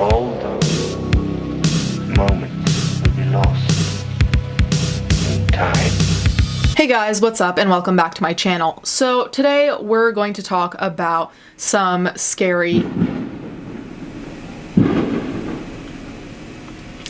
all those moments will be lost in time. Hey guys, what's up and welcome back to my channel. So today we're going to talk about some scary...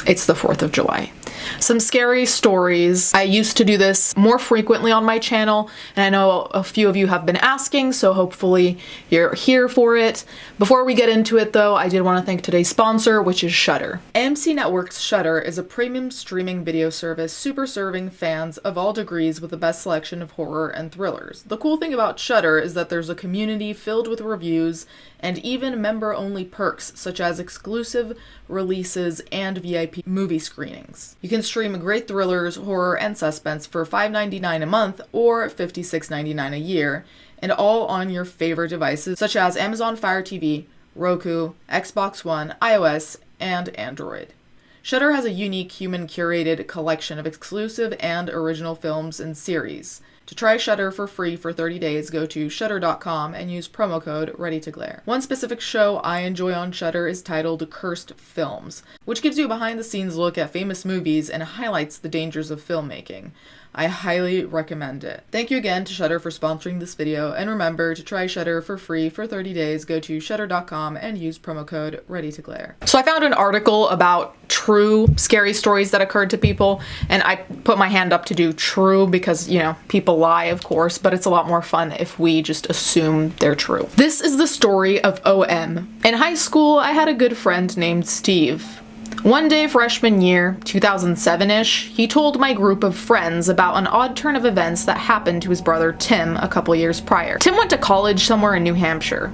It's the 4th of July. Some scary stories. I used to do this more frequently on my channel, and I know a few of you have been asking, so hopefully you're here for it. Before we get into it though, I did want to thank today's sponsor, which is Shudder. AMC Network's Shudder is a premium streaming video service super serving fans of all degrees with the best selection of horror and thrillers. The cool thing about Shudder is that there's a community filled with reviews and even member-only perks such as exclusive releases and VIP movie screenings. You can stream great thrillers, horror, and suspense for $5.99 a month or $56.99 a year, and all on your favorite devices such as Amazon Fire TV, Roku, Xbox One, iOS, and Android. Shudder has a unique human-curated collection of exclusive and original films and series. To try Shudder for free for 30 days, go to shudder.com and use promo code ReadyToGlare. One specific show I enjoy on Shudder is titled Cursed Films, which gives you a behind-the-scenes look at famous movies and highlights the dangers of filmmaking. I highly recommend it. Thank you again to Shudder for sponsoring this video, and remember to try Shudder for free for 30 days, go to shudder.com and use promo code ReadyToGlare. So I found an article about true scary stories that occurred to people, and I put my hand up to do true because, you know, people lie, of course, but it's a lot more fun if we just assume they're true. This is the story of OM. In high school, I had a good friend named Steve. One day freshman year, 2007-ish, he told my group of friends about an odd turn of events that happened to his brother Tim a couple years prior. Tim went to college somewhere in New Hampshire.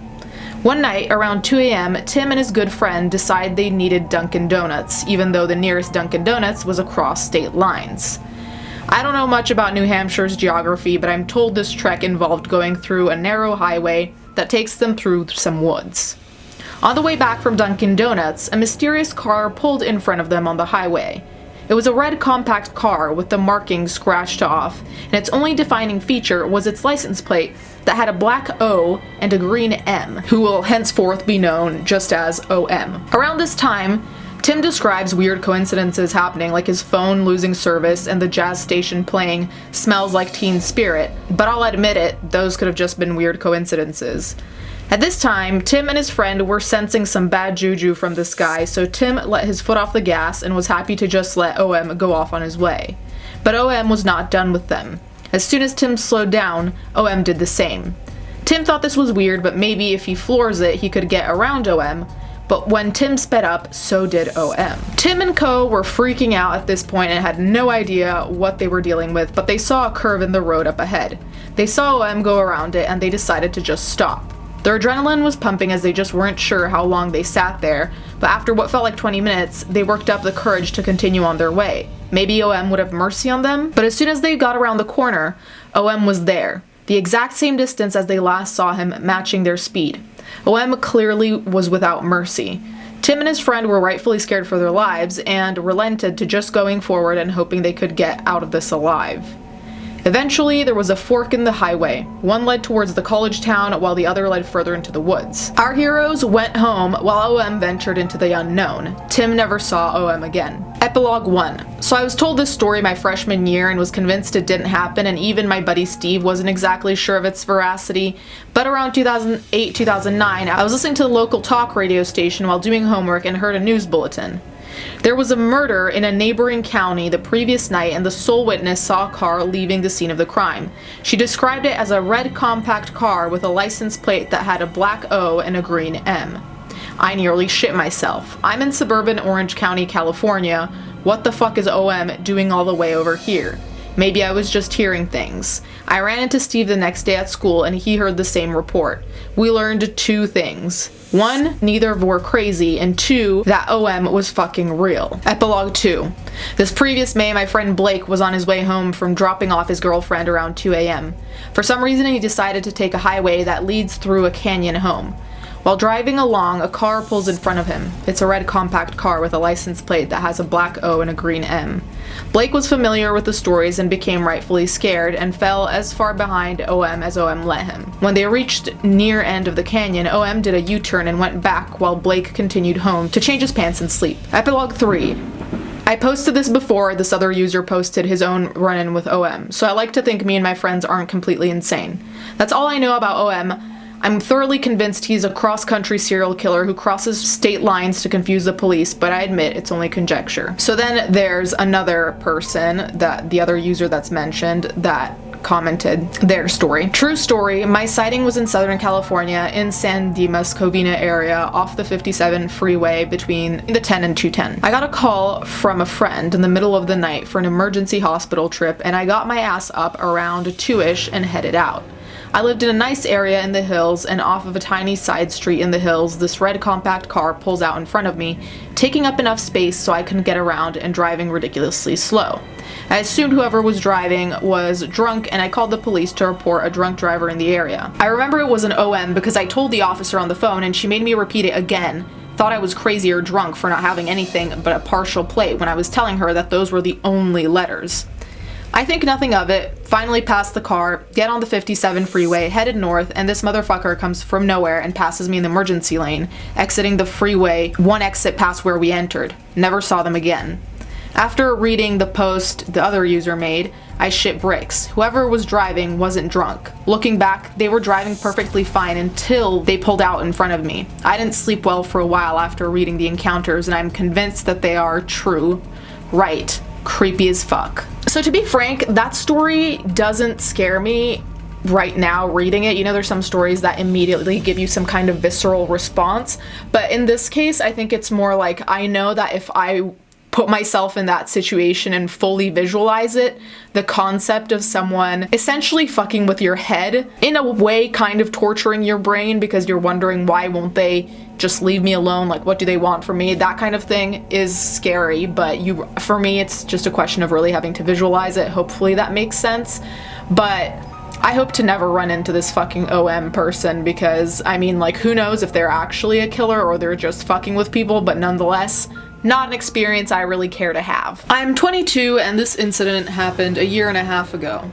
One night, around 2 a.m., Tim and his good friend decided they needed Dunkin' Donuts, even though the nearest Dunkin' Donuts was across state lines. I don't know much about New Hampshire's geography, but I'm told this trek involved going through a narrow highway that takes them through some woods. On the way back from Dunkin' Donuts, a mysterious car pulled in front of them on the highway. It was a red compact car with the markings scratched off, and its only defining feature was its license plate that had a black O and a green M, who will henceforth be known just as OM. Around this time, Tim describes weird coincidences happening, like his phone losing service and the jazz station playing Smells Like Teen Spirit, but I'll admit it, those could have just been weird coincidences. At this time, Tim and his friend were sensing some bad juju from this guy, so Tim let his foot off the gas and was happy to just let OM go off on his way. But OM was not done with them. As soon as Tim slowed down, OM did the same. Tim thought this was weird, but maybe if he floors it, he could get around OM. But when Tim sped up, so did OM. Tim and co were freaking out at this point and had no idea what they were dealing with, but they saw a curve in the road up ahead. They saw OM go around it and they decided to just stop. Their adrenaline was pumping as they just weren't sure how long they sat there, but after what felt like 20 minutes, they worked up the courage to continue on their way. Maybe OM would have mercy on them, but as soon as they got around the corner, OM was there, the exact same distance as they last saw him, matching their speed. OM clearly was without mercy. Tim and his friend were rightfully scared for their lives and relented to just going forward and hoping they could get out of this alive. Eventually, there was a fork in the highway. One led towards the college town, while the other led further into the woods. Our heroes went home, while OM ventured into the unknown. Tim never saw OM again. Epilogue 1. So I was told this story my freshman year and was convinced it didn't happen, and even my buddy Steve wasn't exactly sure of its veracity. But around 2008-2009, I was listening to the local talk radio station while doing homework and heard a news bulletin. There was a murder in a neighboring county the previous night, and the sole witness saw a car leaving the scene of the crime. She described it as a red compact car with a license plate that had a black O and a green M. I nearly shit myself. I'm in suburban Orange County, California. What the fuck is OM doing all the way over here? Maybe I was just hearing things. I ran into Steve the next day at school and he heard the same report. We learned 2 things. 1, neither were crazy, and 2, that OM was fucking real. Epilogue 2. This previous May, my friend Blake was on his way home from dropping off his girlfriend around 2 a.m. For some reason, he decided to take a highway that leads through a canyon home. While driving along, a car pulls in front of him. It's a red compact car with a license plate that has a black O and a green M. Blake was familiar with the stories and became rightfully scared and fell as far behind OM as OM let him. When they reached near end of the canyon, OM did a U-turn and went back while Blake continued home to change his pants and sleep. Epilogue 3. I posted this before this other user posted his own run-in with OM, so I like to think me and my friends aren't completely insane. That's all I know about OM. I'm thoroughly convinced he's a cross-country serial killer who crosses state lines to confuse the police, but I admit it's only conjecture. So then there's another person, that the other user that's mentioned, that commented their story. True story, my sighting was in Southern California in San Dimas Covina area off the 57 freeway between the 10 and 210. I got a call from a friend in the middle of the night for an emergency hospital trip, and I got my ass up around 2ish and headed out. I lived in a nice area in the hills, and off of a tiny side street in the hills, this red compact car pulls out in front of me, taking up enough space so I couldn't get around and driving ridiculously slow. I assumed whoever was driving was drunk, and I called the police to report a drunk driver in the area. I remember it was an OM because I told the officer on the phone and she made me repeat it again. Thought I was crazy or drunk for not having anything but a partial plate when I was telling her that those were the only letters. I think nothing of it, finally pass the car, get on the 57 freeway, headed north, and this motherfucker comes from nowhere and passes me in the emergency lane, exiting the freeway one exit past where we entered. Never saw them again. After reading the post the other user made, I shit bricks. Whoever was driving wasn't drunk. Looking back, they were driving perfectly fine until they pulled out in front of me. I didn't sleep well for a while after reading the encounters, and I'm convinced that they are true. Right. Creepy as fuck. So to be frank, that story doesn't scare me right now reading it. You know, there's some stories that immediately give you some kind of visceral response, but in this case, I think it's more like I know that if I put myself in that situation and fully visualize it, the concept of someone essentially fucking with your head, in a way kind of torturing your brain because you're wondering why won't they just leave me alone, like what do they want from me, that kind of thing is scary. But for me, it's just a question of really having to visualize it. Hopefully that makes sense. But I hope to never run into this fucking OM person because, I mean, like, who knows if they're actually a killer or they're just fucking with people, but nonetheless, not an experience I really care to have. I'm 22 and this incident happened a year and a half ago.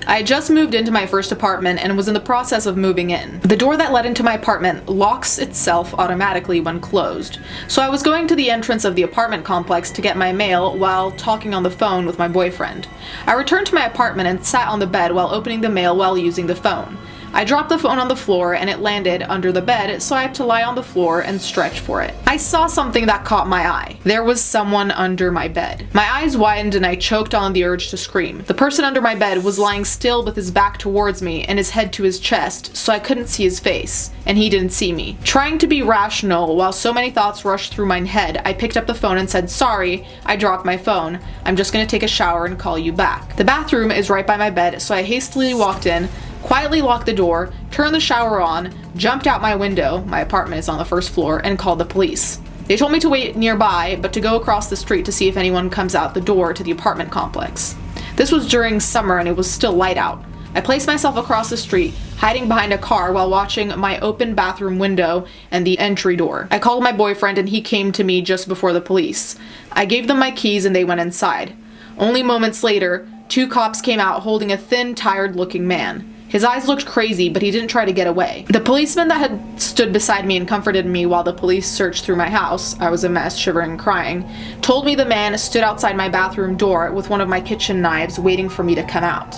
I had just moved into my first apartment and was in the process of moving in. The door that led into my apartment locks itself automatically when closed, so I was going to the entrance of the apartment complex to get my mail while talking on the phone with my boyfriend. I returned to my apartment and sat on the bed while opening the mail while using the phone. I dropped the phone on the floor and it landed under the bed, so I had to lie on the floor and stretch for it. I saw something that caught my eye. There was someone under my bed. My eyes widened and I choked on the urge to scream. The person under my bed was lying still with his back towards me and his head to his chest, so I couldn't see his face, and he didn't see me. Trying to be rational while so many thoughts rushed through my head, I picked up the phone and said, "Sorry, I dropped my phone. I'm just gonna take a shower and call you back." The bathroom is right by my bed, so I hastily walked in, quietly locked the door, turned the shower on, jumped out my window, my apartment is on the first floor, and called the police. They told me to wait nearby, but to go across the street to see if anyone comes out the door to the apartment complex. This was during summer and it was still light out. I placed myself across the street, hiding behind a car while watching my open bathroom window and the entry door. I called my boyfriend and he came to me just before the police. I gave them my keys and they went inside. Only moments later, 2 cops came out holding a thin, tired-looking man. His eyes looked crazy, but he didn't try to get away. The policeman that had stood beside me and comforted me while the police searched through my house, I was a mess, shivering and crying, told me the man stood outside my bathroom door with one of my kitchen knives waiting for me to come out.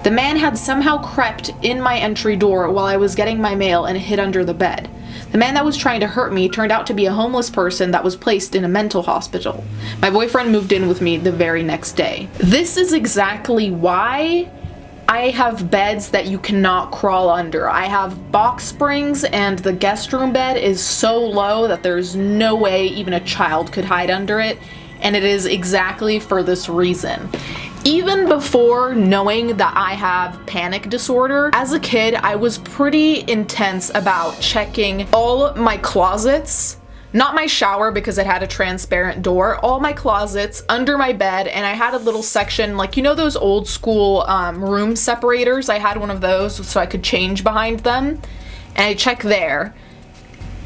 The man had somehow crept in my entry door while I was getting my mail and hid under the bed. The man that was trying to hurt me turned out to be a homeless person that was placed in a mental hospital. My boyfriend moved in with me the very next day. This is exactly why I have beds that you cannot crawl under. I have box springs and the guest room bed is so low that there's no way even a child could hide under it, and it is exactly for this reason. Even before knowing that I have panic disorder, as a kid I was pretty intense about checking all my closets. Not my shower because it had a transparent door, all my closets, under my bed, and I had a little section, like, you know those old school room separators? I had one of those so I could change behind them, and I checked there.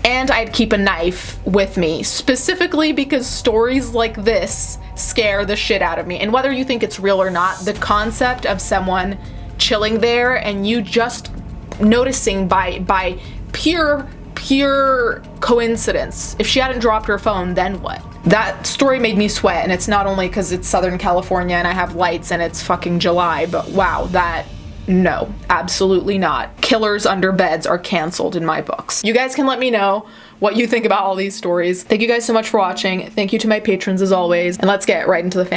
and I'd keep a knife with me, specifically because stories like this scare the shit out of me. And whether you think it's real or not, the concept of someone chilling there and you just noticing by pure coincidence, if she hadn't dropped her phone, then what? That story made me sweat, and it's not only because it's Southern California and I have lights and it's fucking July, but wow, no, absolutely not. Killers under beds are canceled in my books. You guys can let me know what you think about all these stories. Thank you guys so much for watching. Thank you to my patrons as always, and let's get right into the